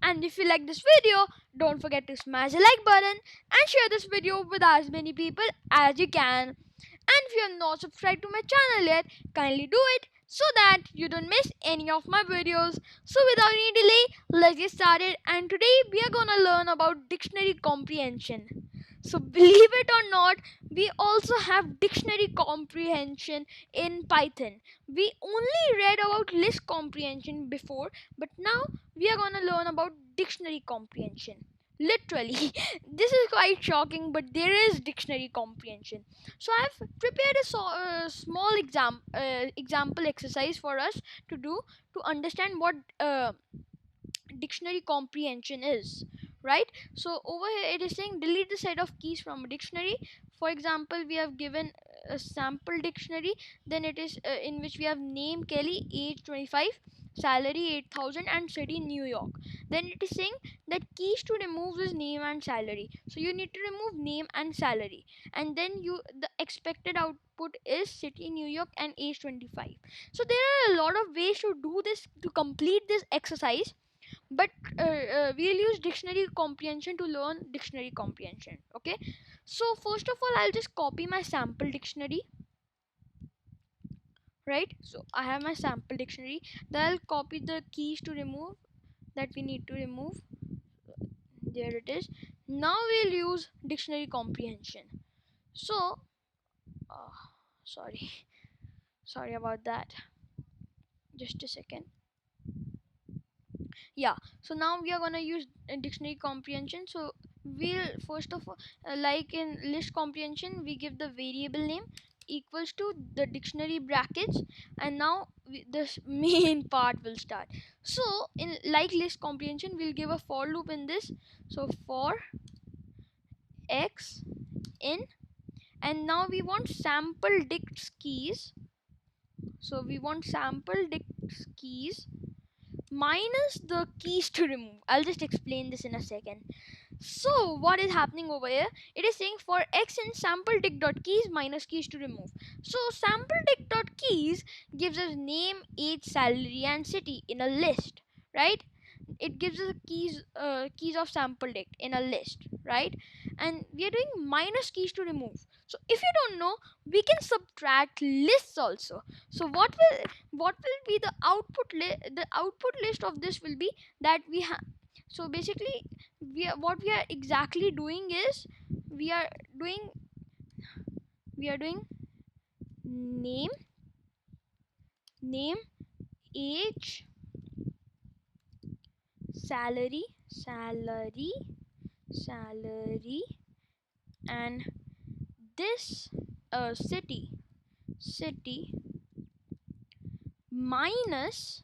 And if you like this video, don't forget to smash the like button and share this video with as many people as you can. And if you have not subscribed to my channel yet, kindly do it so that you don't miss any of my videos. So without any delay, let's get started. And today we are gonna learn about dictionary comprehension. So believe it or not, we also have dictionary comprehension in Python. We only read about list comprehension before, but now we are gonna learn about dictionary comprehension. Literally, this is quite shocking, but there is dictionary comprehension. So I've prepared a small example exercise for us to do to understand what dictionary comprehension is, right? So over here it is saying delete the set of keys from a dictionary. For example, we have given a sample dictionary, then it is in which we have name Kelly, age 25, salary 8,000, and city New York. Then it is saying that keys to remove is name and salary, so you need to remove name and salary, and then the expected output is city New York and age 25. So there are a lot of ways to do this, to complete this exercise, but we'll use dictionary comprehension to learn dictionary comprehension. Okay, so first of all, I'll just copy my sample dictionary, right? So I have my sample dictionary, then I'll copy the keys to remove that we need to remove. There it is. Now we'll use dictionary comprehension. So uh, sorry sorry about that, just a second. Yeah, so now we are gonna use dictionary comprehension. So we'll first of all, like in list comprehension, we give the variable name equals to the dictionary brackets, and now this main part will start. So in like list comprehension, we'll give a for loop in this. So for x in, and now we want sample dict keys. So we want sample dict keys minus the keys to remove. I'll just explain this in a second. So what is happening over here? It is saying for x in sample dict.keys minus keys to remove. So sample dict.keys gives us name, age, salary, and city in a list, right? It gives us keys of sample dict in a list, right? And we are doing minus keys to remove. So if you don't know, we can subtract lists also. So what will be the the output list of this will be that we have. So basically, what we are exactly doing is we are doing name, age, salary, and this city minus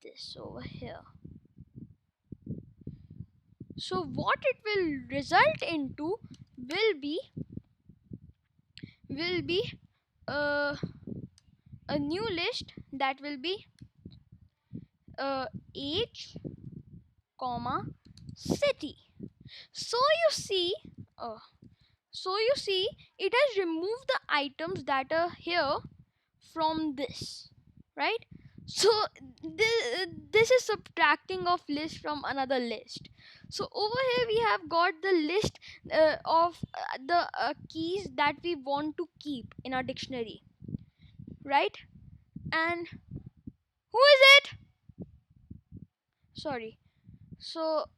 this over here. So what it will result into will be uh, a new list that will be age, comma, city. So you see, uh, it has removed the items that are here from this, right? So this is subtracting of list from another list. So over here we have got the list of the keys that we want to keep in our dictionary, right? And who is it? Sorry. So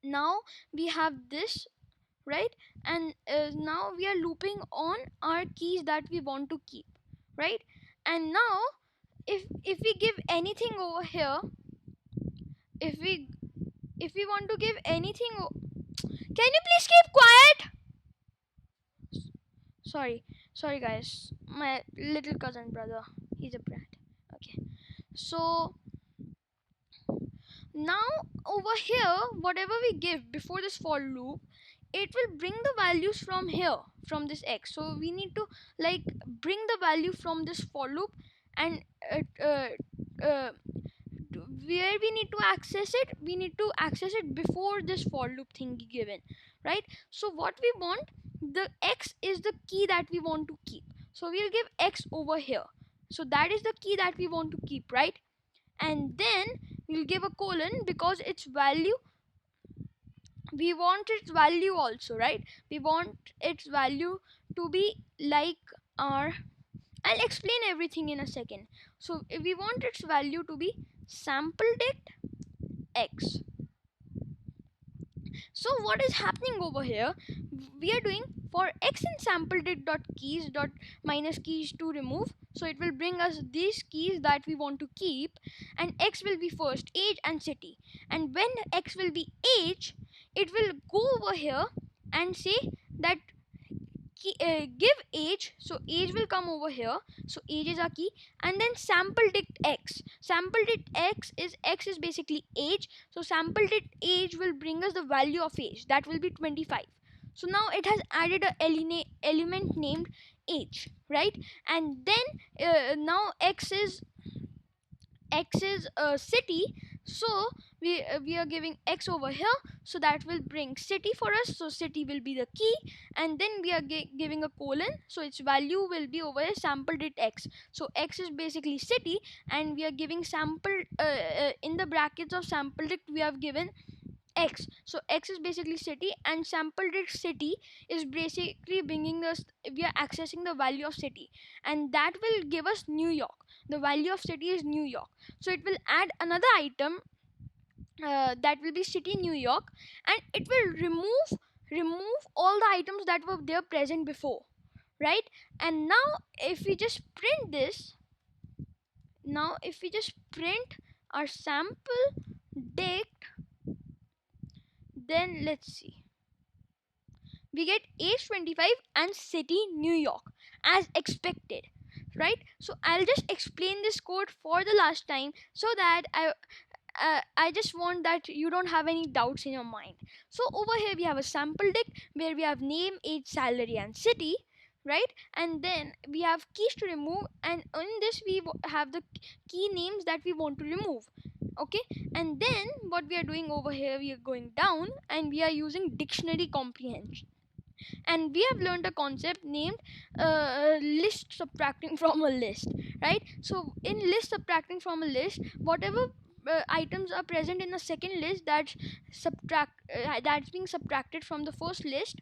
now we have this, right? And now we are looping on our keys that we want to keep, right? And now if we give anything over here, if we want to give anything can you please keep quiet? Sorry guys, my little cousin brother, he's a brat. Okay, so now over here, whatever we give before this for loop, it will bring the values from here, from this x. So we need to like bring the value from this for loop, and where we need to access it, we need to access it before this for loop thing given, right? So what we want, the x is the key that we want to keep, so we'll give x over here. So that is the key that we want to keep, right? and then we'll give a colon because its value, we want its value also, right? We want its value to be like our, I'll explain everything in a second. So if we want its value to be sample dict x. So what is happening over here, we are doing for x in sample dot keys dot minus keys to remove, so it will bring us these keys that we want to keep, and x will be first age and city, and when x will be age, it will go over here and say that give age, so age will come over here, so age is our key, and then sample dict x. Sample dict x is basically age, so sample dict age will bring us the value of age, that will be 25. So now it has added a element named age, right? And then now x is a city, so we are giving x over here, so that will bring city for us, so city will be the key, and then we are giving a colon, so its value will be over here sample did x, so x is basically city, and we are giving sample in the brackets of sample did we have given x, so x is basically city, and sample did city is basically bringing us, we are accessing the value of city, and that will give us New York. The value of city is New York, so it will add another item that will be city New York, and it will remove all the items that were there present before, right? And now if we just print this, now if we just print our sample dict, then let's see, we get age 25 and city New York as expected, right? So I'll just explain this code for the last time, so that I just want that you don't have any doubts in your mind. So over here we have a sample dict where we have name, age, salary, and city, right? And then we have keys to remove, and in this we have the key names that we want to remove. Okay, and then what we are doing over here, we are going down and we are using dictionary comprehension, and we have learned a concept named list subtracting from a list, right? So in list subtracting from a list, whatever items are present in the second list that's being subtracted from the first list,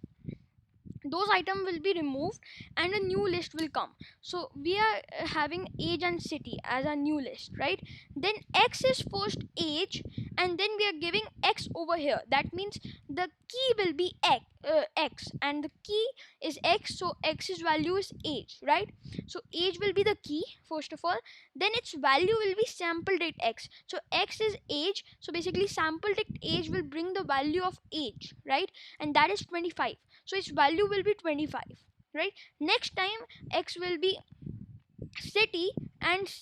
those items will be removed and a new list will come. So we are having age and city as a new list, right? Then x is first age, and then we are giving x over here, that means the key will be x, and the key is x, so x's value is age, right? So age will be the key first of all, then its value will be sample date x, so x is age, so basically sample date age will bring the value of age, right? And that is 25, so its value will be 25, right? Next time x will be city, and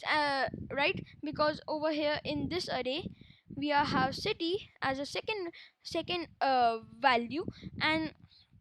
right, because over here in this array we have city as a second value, and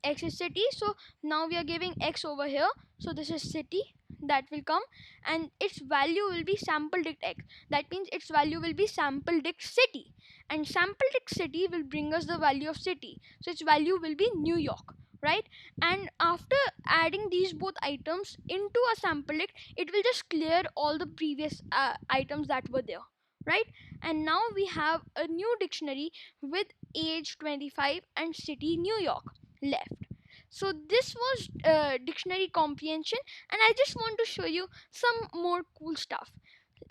x is city, so now we are giving x over here, so this is city that will come, and its value will be sample dict x, that means its value will be sample dict city, and sample dict city will bring us the value of city, so its value will be New York, right? And after adding these both items into a sample dict, it will just clear all the previous items that were there, right? And now we have a new dictionary with age 25 and city New York left. So this was dictionary comprehension, and I just want to show you some more cool stuff.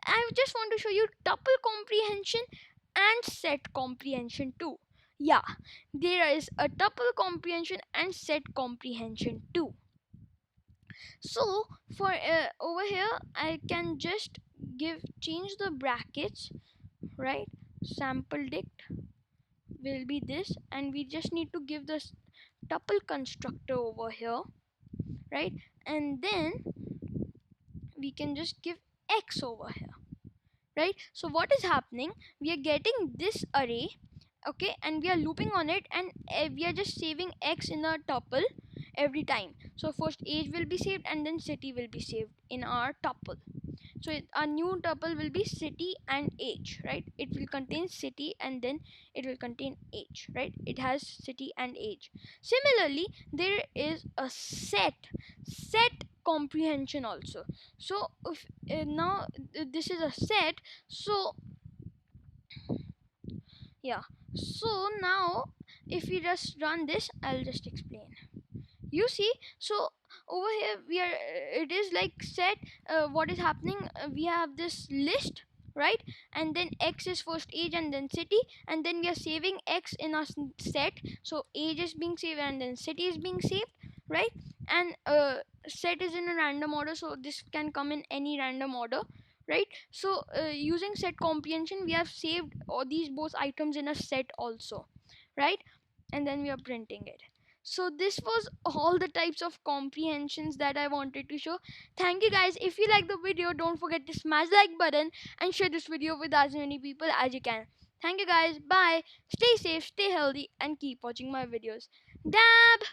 I just want to show you tuple comprehension and set comprehension too. Yeah, there is a tuple comprehension and set comprehension too. So for over here I can just change the brackets, right? Sample dict will be this, and we just need to give this tuple constructor over here, right? And then we can just give x over here, right? So what is happening, we are getting this array, okay, and we are looping on it, and we are just saving x in a tuple every time. So first age will be saved, and then city will be saved in our tuple. So our new tuple will be city and age, right? It will contain city and then it will contain age, right? It has city and age. Similarly, there is a set comprehension also. So if now this is a set. So yeah, so now if we just run this, I'll just explain. You see, so over here we are it is like set. What is happening, we have this list, right? And then X is first age and then city, and then we are saving X in our set. So age is being saved and then city is being saved, right? And set is in a random order, so this can come in any random order, right? So using set comprehension, we have saved all these both items in a set also, right? And then we are printing it. So this was all the types of comprehensions that I wanted to show. Thank you guys. If you like the video, don't forget to smash the like button and share this video with as many people as you can. Thank you guys. Bye. Stay safe, stay healthy, and keep watching my videos. Dab!